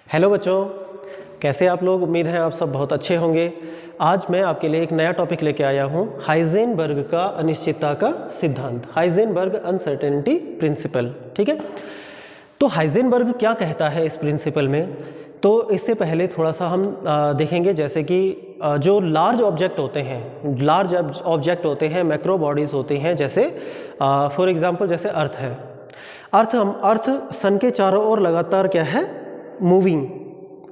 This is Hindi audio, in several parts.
हेलो बच्चों, कैसे आप लोग। उम्मीद है आप सब बहुत अच्छे होंगे। आज मैं आपके लिए एक नया टॉपिक लेके आया हूँ, हाइजेनबर्ग का अनिश्चितता का सिद्धांत, हाइजेनबर्ग अनसर्टेनिटी प्रिंसिपल। ठीक है, तो हाइजेनबर्ग क्या कहता है इस प्रिंसिपल में। तो इससे पहले थोड़ा सा हम देखेंगे, जैसे कि जो लार्ज ऑब्जेक्ट होते हैं, मैक्रो बॉडीज़ होती हैं, जैसे फॉर एग्जांपल जैसे अर्थ है। अर्थ सन के चारों ओर लगातार क्या है, मूविंग,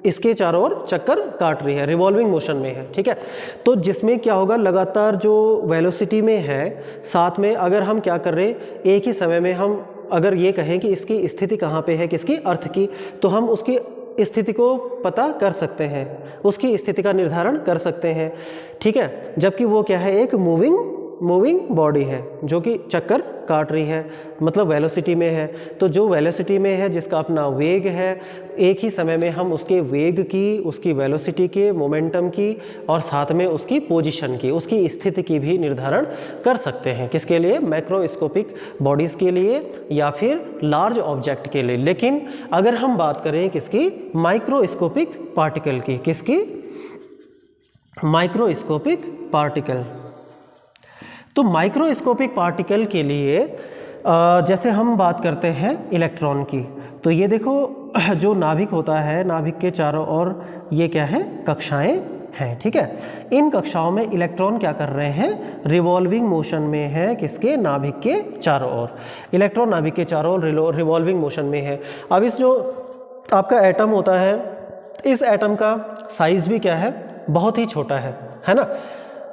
इसके चारों ओर चक्कर काट रही है, रिवॉल्विंग मोशन में है। ठीक है, तो जिसमें क्या होगा, लगातार जो वेलोसिटी में है, साथ में अगर हम क्या कर रहे हैं, एक ही समय में हम अगर ये कहें कि इसकी स्थिति कहाँ पे है, किसकी, अर्थ की, तो हम उसकी स्थिति को पता कर सकते हैं, उसकी स्थिति का निर्धारण कर सकते हैं। ठीक है, जबकि वो क्या है, एक मूविंग बॉडी है जो कि चक्कर काट रही है, मतलब वेलोसिटी में है। तो जो वेलोसिटी में है, जिसका अपना वेग है, एक ही समय में हम उसके वेग की, उसकी वेलोसिटी के, मोमेंटम की और साथ में उसकी पोजीशन की, उसकी स्थिति की भी निर्धारण कर सकते हैं। किसके लिए, मैक्रोस्कोपिक बॉडीज़ के लिए या फिर लार्ज ऑब्जेक्ट के लिए। लेकिन अगर हम बात करें किसकी, माइक्रोस्कोपिक पार्टिकल की, किसकी, माइक्रोस्कोपिक पार्टिकल। तो माइक्रोस्कोपिक पार्टिकल के लिए जैसे हम बात करते हैं इलेक्ट्रॉन की, तो ये देखो जो नाभिक होता है, नाभिक के चारों ओर ये क्या है, कक्षाएं हैं। ठीक है, इन कक्षाओं में इलेक्ट्रॉन क्या कर रहे हैं, रिवॉल्विंग मोशन में है, किसके, नाभिक के चारों ओर। इलेक्ट्रॉन नाभिक के चारों ओर रिवॉल्विंग मोशन में है। अब इस जो आपका एटम होता है, इस एटम का साइज भी क्या है, बहुत ही छोटा है ना,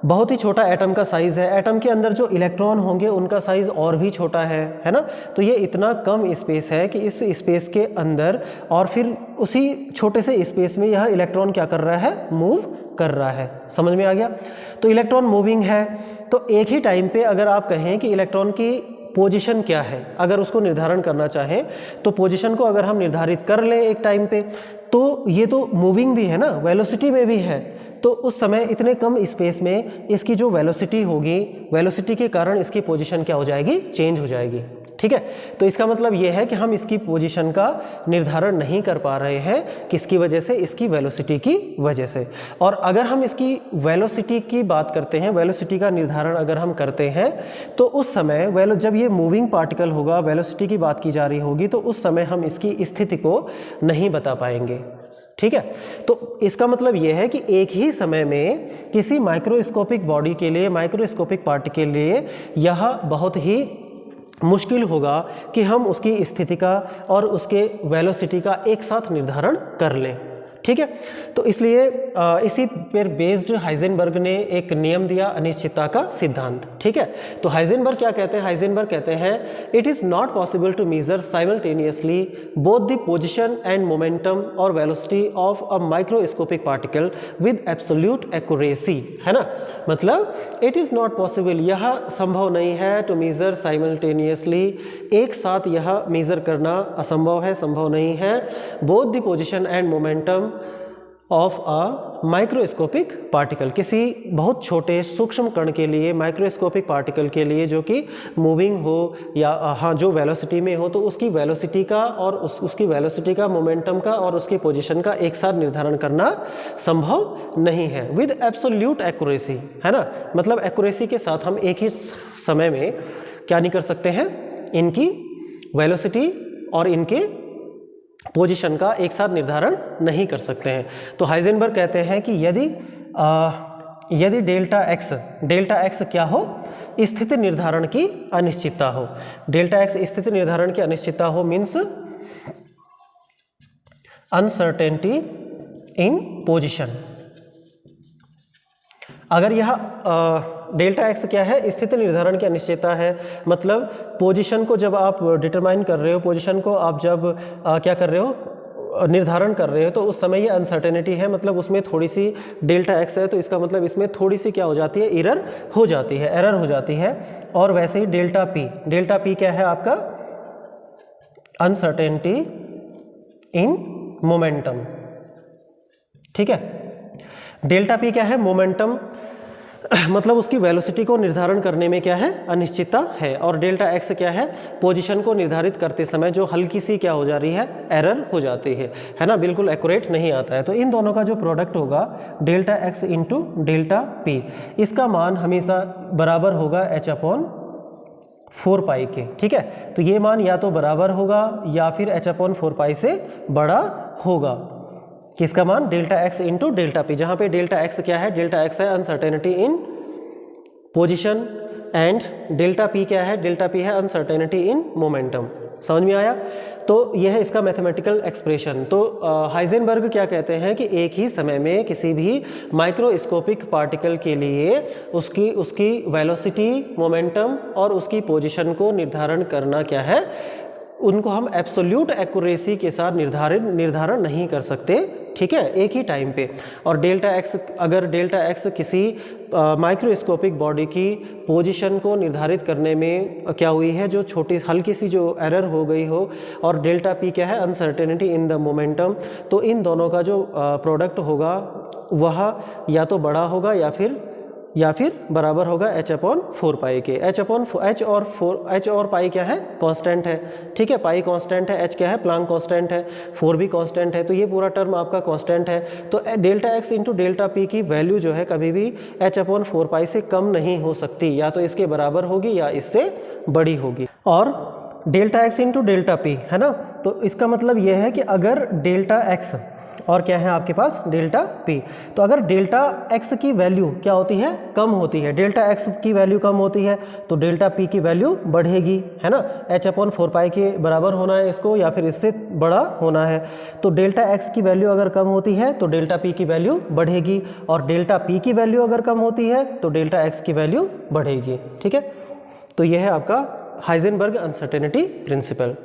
बहुत ही छोटा एटम का साइज़ है। एटम के अंदर जो इलेक्ट्रॉन होंगे उनका साइज़ और भी छोटा है ना। तो ये इतना कम स्पेस है कि इस स्पेस के अंदर और फिर उसी छोटे से स्पेस में यह इलेक्ट्रॉन क्या कर रहा है, मूव कर रहा है। समझ में आ गया। तो इलेक्ट्रॉन मूविंग है, तो एक ही टाइम पे अगर आप कहें कि इलेक्ट्रॉन की पोजीशन क्या है, अगर उसको निर्धारण करना चाहें, तो पोजीशन को अगर हम निर्धारित कर लें एक टाइम पे, तो ये तो मूविंग भी है ना, वेलोसिटी में भी है। तो उस समय इतने कम स्पेस में इसकी जो वेलोसिटी होगी, वेलोसिटी के कारण इसकी पोजीशन क्या हो जाएगी, चेंज हो जाएगी। ठीक है, तो इसका मतलब ये है कि हम इसकी पोजीशन का निर्धारण नहीं कर पा रहे हैं, किसकी वजह से, इसकी वेलोसिटी की वजह से। और अगर हम इसकी वेलोसिटी की बात करते हैं, वेलोसिटी का निर्धारण अगर हम करते हैं, तो उस समय जब ये मूविंग पार्टिकल होगा, वेलोसिटी की बात की जा रही होगी, तो उस समय हम इसकी स्थिति को नहीं बता पाएंगे। ठीक है, तो इसका मतलब यह है कि एक ही समय में किसी माइक्रोस्कोपिक बॉडी के लिए, माइक्रोस्कोपिक पार्टिकल के लिए यह बहुत ही मुश्किल होगा कि हम उसकी स्थिति का और उसके वेलोसिटी का एक साथ निर्धारण कर लें। ठीक है, तो इसलिए इसी पर बेस्ड हाइजेनबर्ग ने एक नियम दिया, अनिश्चितता का सिद्धांत। ठीक है, तो हाइजेनबर्ग क्या कहते हैं, हाइजेनबर्ग कहते हैं, it is not possible to measure simultaneously both the position and momentum और velocity of a microscopic particle with absolute accuracy, है ना। मतलब इट इज़ नॉट पॉसिबल, यह संभव नहीं है, टू मेजर साइमल्टेनियसली, एक साथ यह मेजर करना असंभव है, संभव नहीं है, both the position and momentum of a microscopic particle, किसी बहुत छोटे सूक्ष्म कण के लिए, माइक्रोस्कोपिक पार्टिकल के लिए जो कि मूविंग हो या हाँ जो वेलोसिटी में हो, तो उसकी वेलोसिटी का और उसकी वेलोसिटी का, मोमेंटम का और उसकी पोजीशन का एक साथ निर्धारण करना संभव नहीं है विद एब्सोल्यूट एक्यूरेसी, है ना। मतलब एक्यूरेसी के साथ हम एक ही समय में क्या नहीं कर सकते हैं, इनकी वेलोसिटी और इनके पोजीशन का एक साथ निर्धारण नहीं कर सकते हैं। तो हाइजेनबर्ग कहते हैं कि यदि डेल्टा एक्स क्या हो, स्थिति निर्धारण की अनिश्चितता हो, डेल्टा एक्स स्थिति निर्धारण की अनिश्चितता हो, मीन्स अनसर्टेनिटी इन पोजीशन। अगर यह डेल्टा एक्स क्या है, स्थिति निर्धारण की अनिश्चितता है, मतलब पोजीशन को जब आप डिटरमाइन कर रहे हो, पोजीशन को आप जब क्या कर रहे हो, निर्धारण कर रहे हो, तो उस समय ये अनसर्टेनिटी है, मतलब उसमें थोड़ी सी डेल्टा एक्स है, तो इसका मतलब इसमें थोड़ी सी क्या हो जाती है, एरर हो जाती है। और वैसे ही डेल्टा पी क्या है आपका, अनसर्टेनिटी इन मोमेंटम। ठीक है, डेल्टा पी क्या है, मोमेंटम मतलब उसकी वेलोसिटी को निर्धारण करने में क्या है, अनिश्चितता है। और डेल्टा एक्स क्या है, पोजीशन को निर्धारित करते समय जो हल्की सी क्या हो जा रही है, एरर हो जाती है ना, बिल्कुल एक्यूरेट नहीं आता है। तो इन दोनों का जो प्रोडक्ट होगा delta x into delta P, इसका मान हमेशा बराबर होगा h/4 के। ठीक है, तो ये मान या तो बराबर होगा या फिर h/4 से बड़ा होगा। किसका मान, delta x into delta P, जहाँ पे डेल्टा एक्स क्या है, डेल्टा एक्स है uncertainty in position and delta P क्या है, डेल्टा पी है अनसर्टेनिटी इन मोमेंटम। समझ में आया? तो यह है इसका मैथमेटिकल एक्सप्रेशन। तो हाइजेनबर्ग क्या कहते हैं कि एक ही समय में किसी भी माइक्रोस्कोपिक पार्टिकल के लिए उसकी वेलोसिटी, मोमेंटम और उसकी पोजीशन को निर्धारण करना क्या है, उनको हम एब्सोल्यूट एक्यूरेसी के साथ निर्धारण नहीं कर सकते। ठीक है, एक ही टाइम पे। और डेल्टा एक्स, अगर डेल्टा एक्स किसी माइक्रोस्कोपिक बॉडी की पोजीशन को निर्धारित करने में क्या हुई है, जो छोटी हल्की सी जो एरर हो गई हो, और डेल्टा पी क्या है, अनसर्टेनिटी इन द मोमेंटम, तो इन दोनों का जो प्रोडक्ट होगा वह या तो बड़ा होगा या फिर बराबर होगा h/4 के। h और पाई क्या है, कांस्टेंट है। ठीक है, पाई कांस्टेंट है, h क्या है, प्लांक कांस्टेंट है, 4 भी कांस्टेंट है, तो ये पूरा टर्म आपका कांस्टेंट है। तो delta x into delta P की वैल्यू जो है कभी भी h/4 से कम नहीं हो सकती, या तो इसके बराबर होगी या इससे बड़ी होगी। और delta x into delta P है ना, तो इसका मतलब यह है कि अगर डेल्टा एक्स और क्या है आपके पास, डेल्टा पी, तो अगर डेल्टा एक्स की वैल्यू क्या होती है, कम होती है, डेल्टा एक्स की वैल्यू कम होती है तो डेल्टा पी की वैल्यू बढ़ेगी, है ना। h/4 के बराबर होना है इसको, या फिर इससे बड़ा होना है। तो डेल्टा एक्स की वैल्यू अगर कम होती है तो डेल्टा पी की वैल्यू बढ़ेगी, और डेल्टा पी की वैल्यू अगर कम होती है तो डेल्टा एक्स की वैल्यू बढ़ेगी। ठीक है, तो यह है आपका हाइजेनबर्ग अनसर्टेनिटी प्रिंसिपल।